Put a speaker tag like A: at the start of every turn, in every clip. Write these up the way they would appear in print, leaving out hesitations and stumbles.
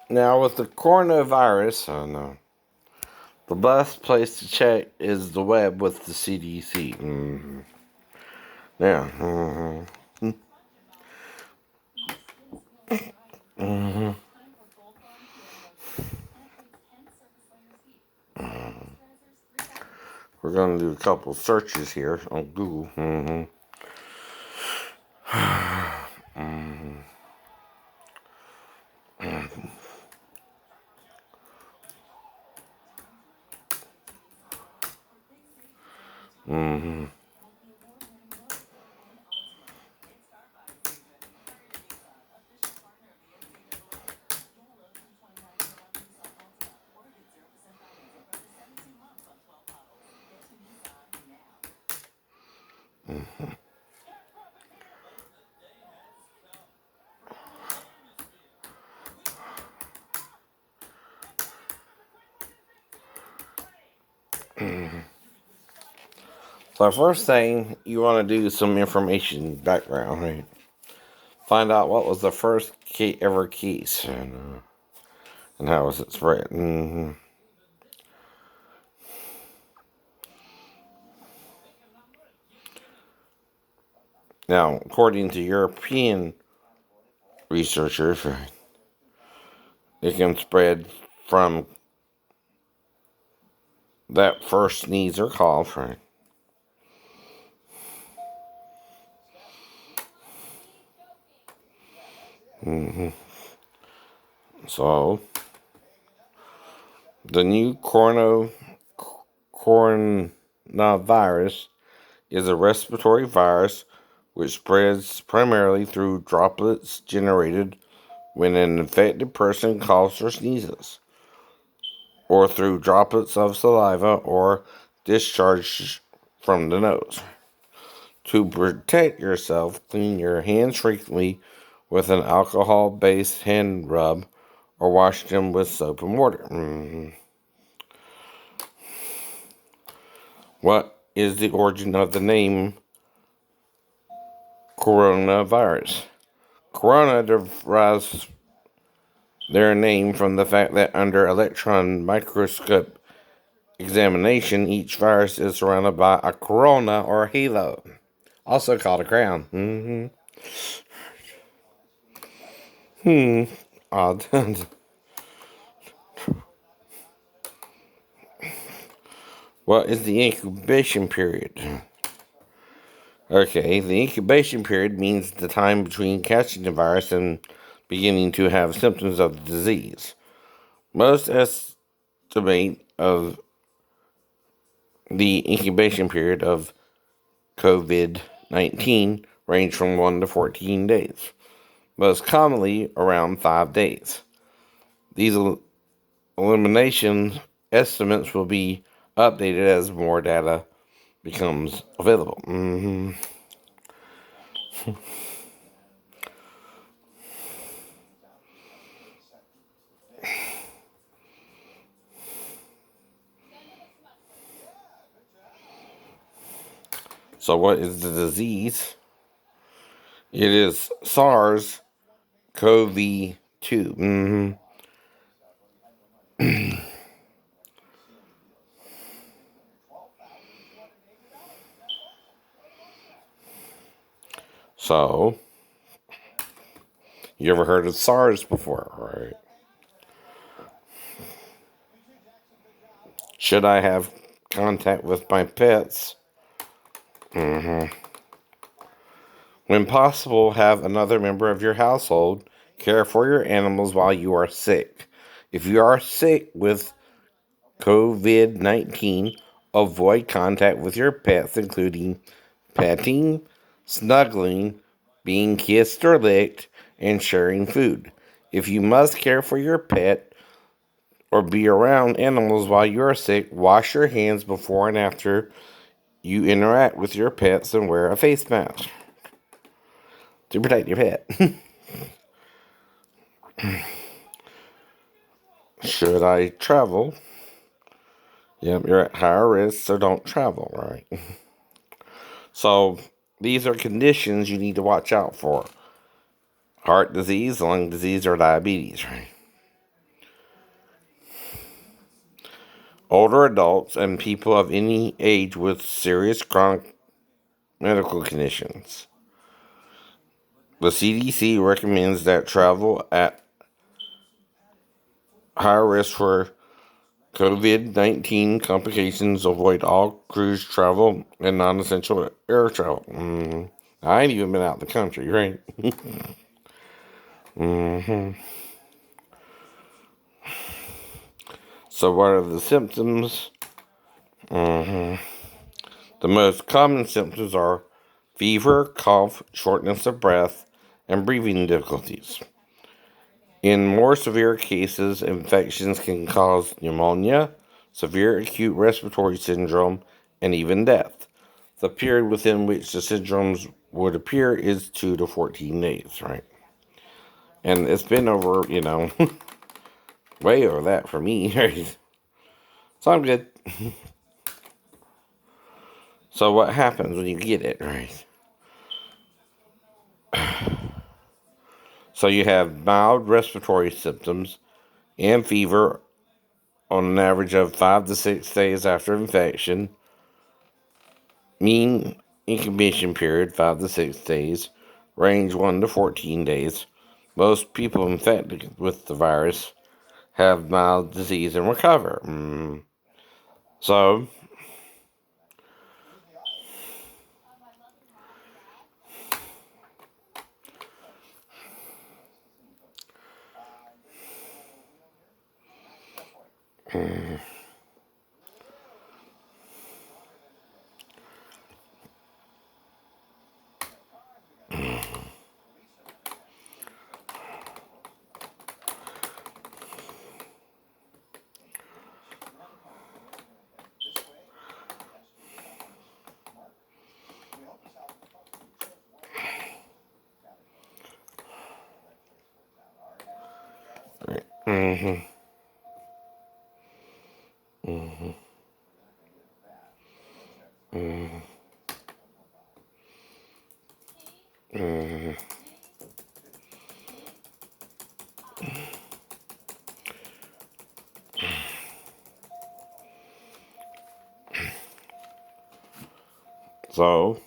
A: Now, with the coronavirus, the best place to check is the web with the CDC. Yeah. We're going to do a couple searches here on Google. So, first thing, you want to do some information background, right? Find out what was the first ever case and how was it spread. Now, according to European researchers, right, it can spread from that first sneeze or cough, right? So, the new coronavirus is a respiratory virus which spreads primarily through droplets generated when an infected person coughs or sneezes, or through droplets of saliva or discharge from the nose. To protect yourself, clean your hands frequently with an alcohol-based hand rub or wash them with soap and water. What is the origin of the name coronavirus? Corona derives their name from the fact that under electron microscope examination, each virus is surrounded by a corona or halo, also called a crown. Odd. What is the incubation period? Okay, the incubation period means the time between catching the virus and beginning to have symptoms of the disease. Most estimate of the incubation period of COVID-19 range from 1 to 14 days, most commonly around 5 days. These elimination estimates will be updated as more data becomes available. So, what is the disease? It is SARS-CoV-2. So, you ever heard of SARS before, right? Should I have contact with my pets? When possible, have another member of your household care for your animals while you are sick. If you are sick with COVID-19, avoid contact with your pets, including petting, snuggling, being kissed or licked, and sharing food. If you must care for your pet or be around animals while you are sick, wash your hands before and after you interact with your pets and wear a face mask to protect your pet. Should I travel? Yep, you're at higher risk, so don't travel, right? So, these are conditions you need to watch out for. heart disease, lung disease, or diabetes, right? Older adults and people of any age with serious chronic medical conditions. The CDC recommends that travel at higher risk for COVID-19 complications, avoid all cruise travel and non-essential air travel. I ain't even been out the country, right? So what are the symptoms? The most common symptoms are fever, cough, shortness of breath, and breathing difficulties. In more severe cases, infections can cause pneumonia, severe acute respiratory syndrome, and even death. The period within which the syndromes would appear is 2 to 14 days, right? And it's been over, way over that for me, right? So I'm good. So what happens when you get it, right? So you have mild respiratory symptoms and fever on an average of 5 to 6 days after infection. Mean incubation period 5 to 6 days. Range 1 to 14 days. Most people infected with the virus have mild disease and recover. So, so,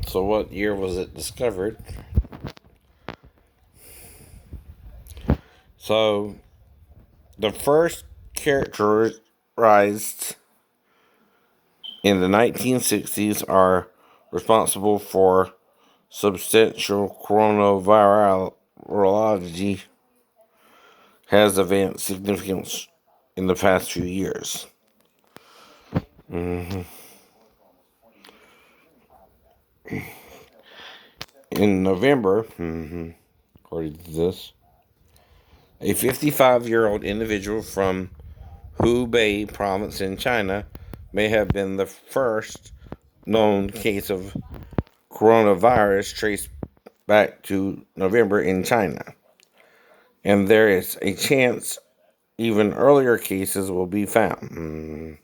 A: so what year was it discovered? So, the first characterized in the 1960s are responsible for substantial coronavirology has advanced significance in the past few years. In November, according to this, a 55-year-old individual from Hubei province in China may have been the first known case of coronavirus traced back to November in China. And there is a chance even earlier cases will be found.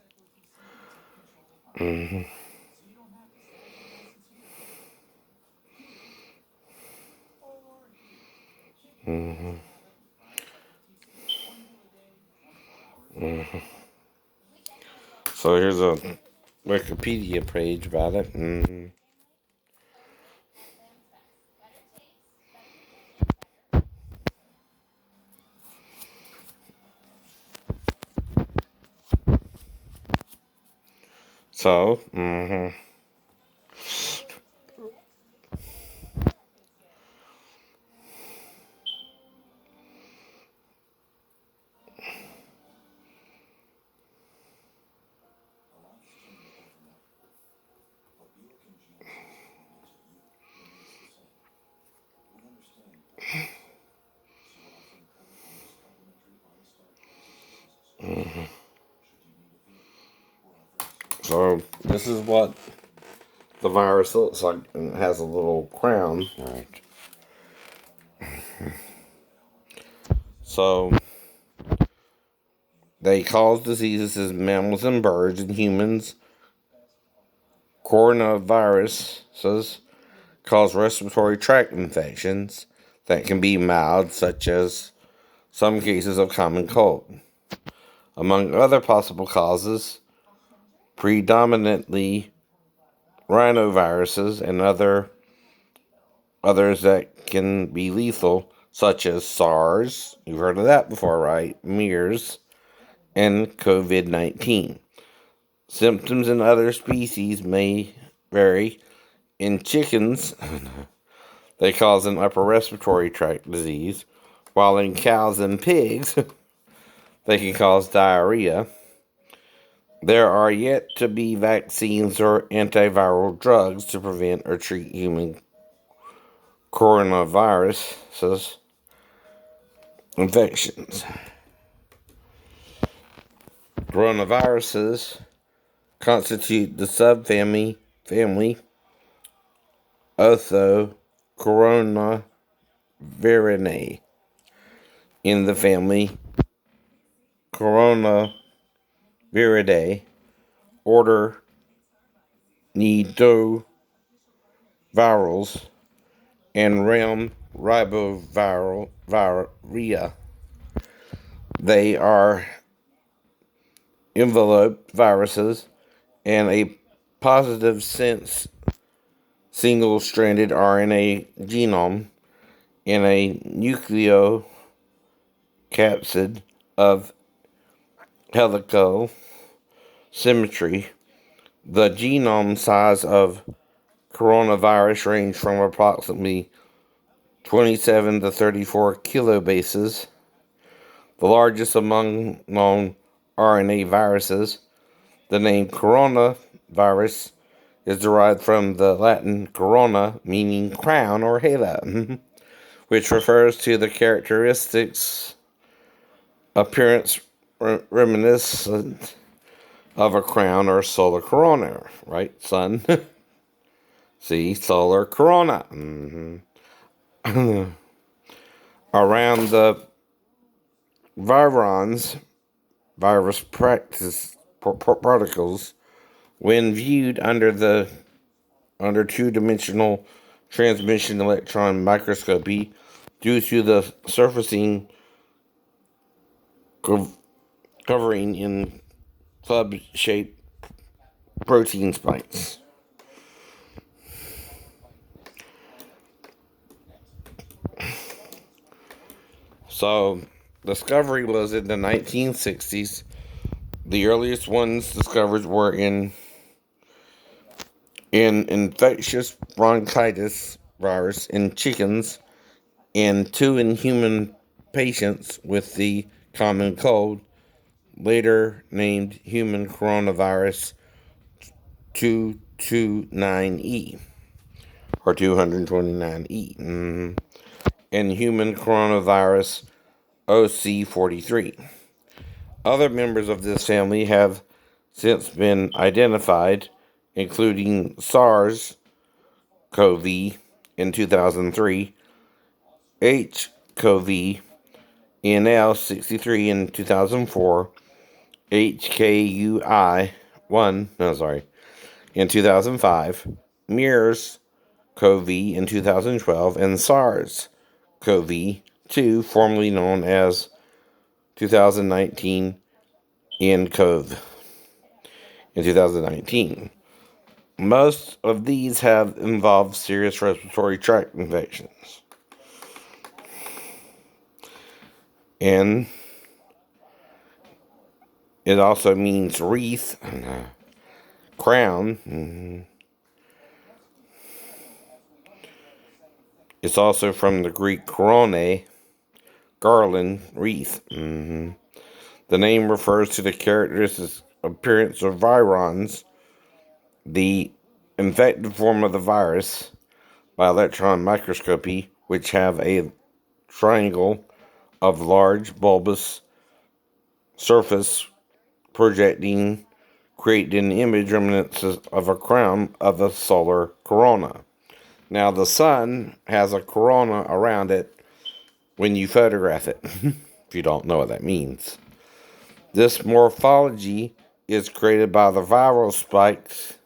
A: So here's a Wikipedia page about it. So, So this is what the virus looks like, and it has a little crown. Right. So they cause diseases in mammals and birds and humans. Coronaviruses cause respiratory tract infections that can be mild, such as some cases of common cold. Among other possible causes, predominantly rhinoviruses and others that can be lethal, such as SARS, you've heard of that before, right? MERS, and COVID-19. Symptoms in other species may vary. In chickens, they cause an upper respiratory tract disease, while in cows and pigs, they can cause diarrhea. There are yet to be vaccines or antiviral drugs to prevent or treat human coronavirus infections. Coronaviruses constitute the subfamily Orthocoronavirinae in the family Coronaviridae, order Nidovirales, and realm Riboviria. They are enveloped viruses and a positive sense single-stranded RNA genome in a nucleocapsid of helical symmetry. The genome size of coronavirus range from approximately 27 to 34 kilobases. The largest among known RNA viruses, the name coronavirus is derived from the Latin corona, meaning crown or halo, which refers to the characteristics appearance reminiscent of a crown or solar corona, right, son? See, solar corona. Around the virus particles, when viewed under two-dimensional transmission electron microscopy, due to the surfacing covering in club-shaped protein spikes. So, discovery was in the 1960s. The earliest ones discovered were in infectious bronchitis virus in chickens and 2 in human patients with the common cold, later named human coronavirus 229E or 229E, and human coronavirus OC43. Other members of this family have since been identified, including SARS-CoV in 2003, HCoV NL63 in 2004, HKUI1 in 2005, MERS-CoV in 2012, and SARS-CoV-2, formerly known as 2019 nCoV in 2019. Most of these have involved serious respiratory tract infections. And it also means wreath, crown. It's also from the Greek korone, garland, wreath. The name refers to the characteristic appearance of virons, the infected form of the virus, by electron microscopy, which have a triangle of large bulbous surface projecting creating an image remnants of a crown of a solar corona. Now, the sun has a corona around it when you photograph it, if you don't know what that means. This morphology is created by the viral spikes,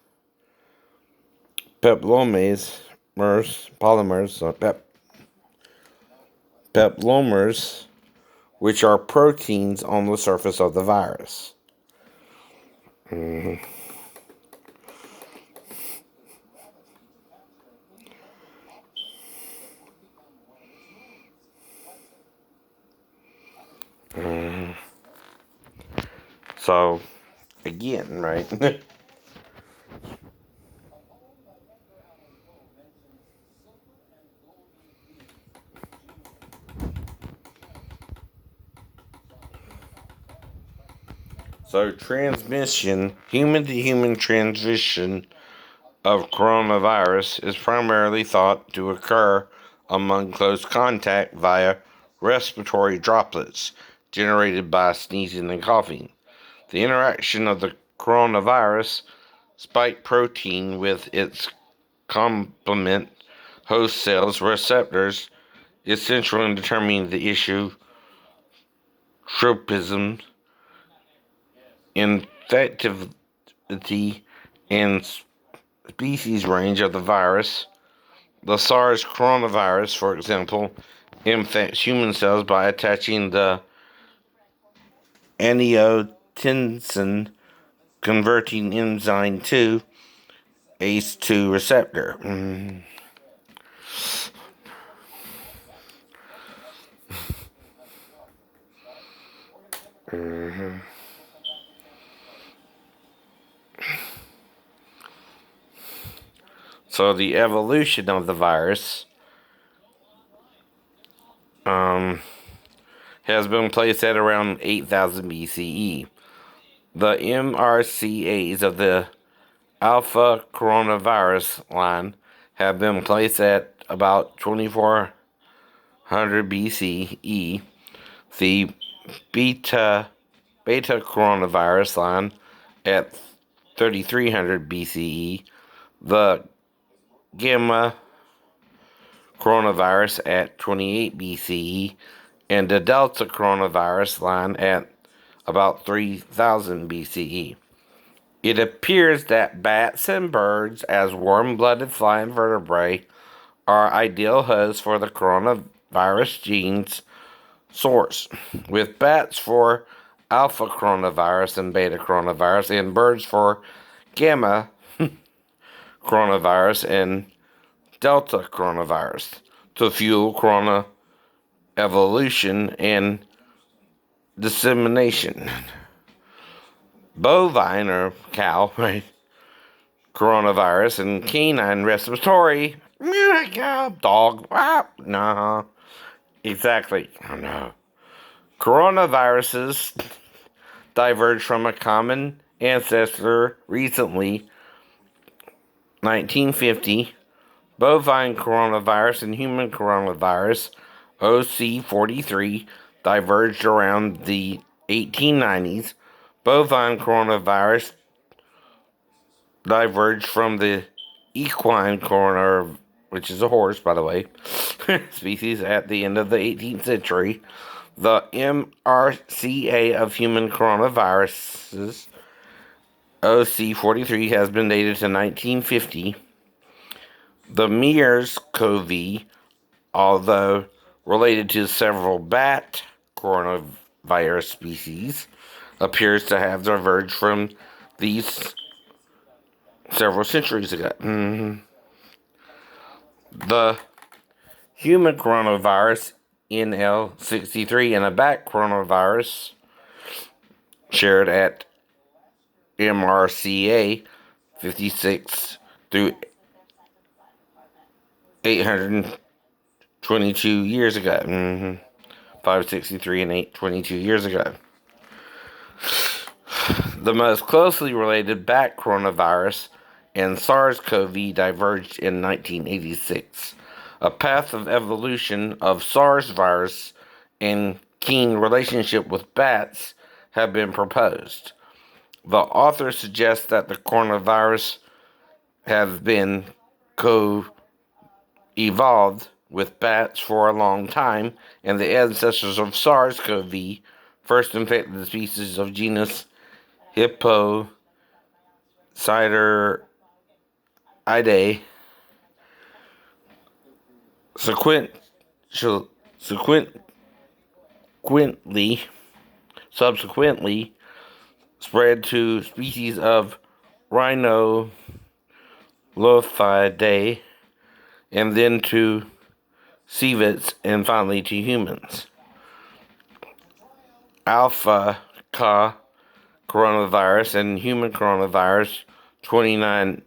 A: peptolomers, which are proteins on the surface of the virus. So, again, right? So, human to human transmission of coronavirus is primarily thought to occur among close contact via respiratory droplets generated by sneezing and coughing. The interaction of the coronavirus spike protein with its complement host cells receptors is central in determining the issue, tropism, infectivity, and species range of the virus. The SARS coronavirus, for example, infects human cells by attaching the angiotensin converting enzyme 2, ACE2 receptor. So the evolution of the virus has been placed at around 8,000 BCE. The MRCAs of the alpha coronavirus line have been placed at about 2400 BCE. The beta coronavirus line at 3300 BCE. The gamma coronavirus at 28 BCE, and the Delta coronavirus line at about 3000 BCE. It appears that bats and birds, as warm-blooded flying vertebrae, are ideal hosts for the coronavirus gene's source, with bats for alpha coronavirus and beta coronavirus, and birds for gamma coronavirus and Delta coronavirus to fuel corona evolution and dissemination. Bovine or cow, right? Coronavirus and canine respiratory. Dog. Nah. Exactly. Oh no. Coronaviruses diverged from a common ancestor recently, 1950. Bovine coronavirus and human coronavirus, OC43, diverged around the 1890s. Bovine coronavirus diverged from the equine coronavirus, which is a horse, by the way, species at the end of the 18th century. The MRCA of human coronaviruses, OC43, has been dated to 1950. The MERS-CoV, although related to several bat coronavirus species, appears to have diverged from these several centuries ago. The human coronavirus, NL63, and a bat coronavirus shared at MRCA 56 through 822 years ago. 563 and 822 years ago. The most closely related bat coronavirus and SARS-CoV diverged in 1986. A path of evolution of SARS virus and keen relationship with bats have been proposed. The author suggests that the coronavirus has been co-evolved with bats for a long time, and the ancestors of SARS-CoV first infected the species of genus Hippocidaridae, subsequently spread to species of Rhinolophidae, and then to civets, and finally to humans. Alpha Ka coronavirus and human coronavirus 29E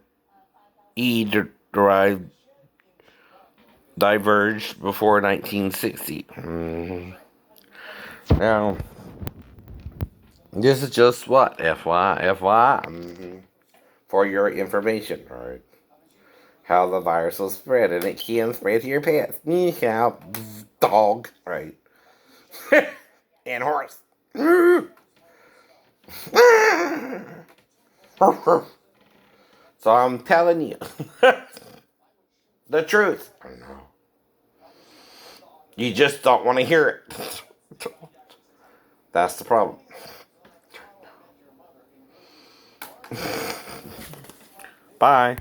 A: diverged before 1960. Now, this is just what? FY? For your information, alright? How the virus will spread, and it can spread to your pets. Meow, dog, right? And horse. So I'm telling you the truth. You just don't want to hear it. That's the problem. Bye.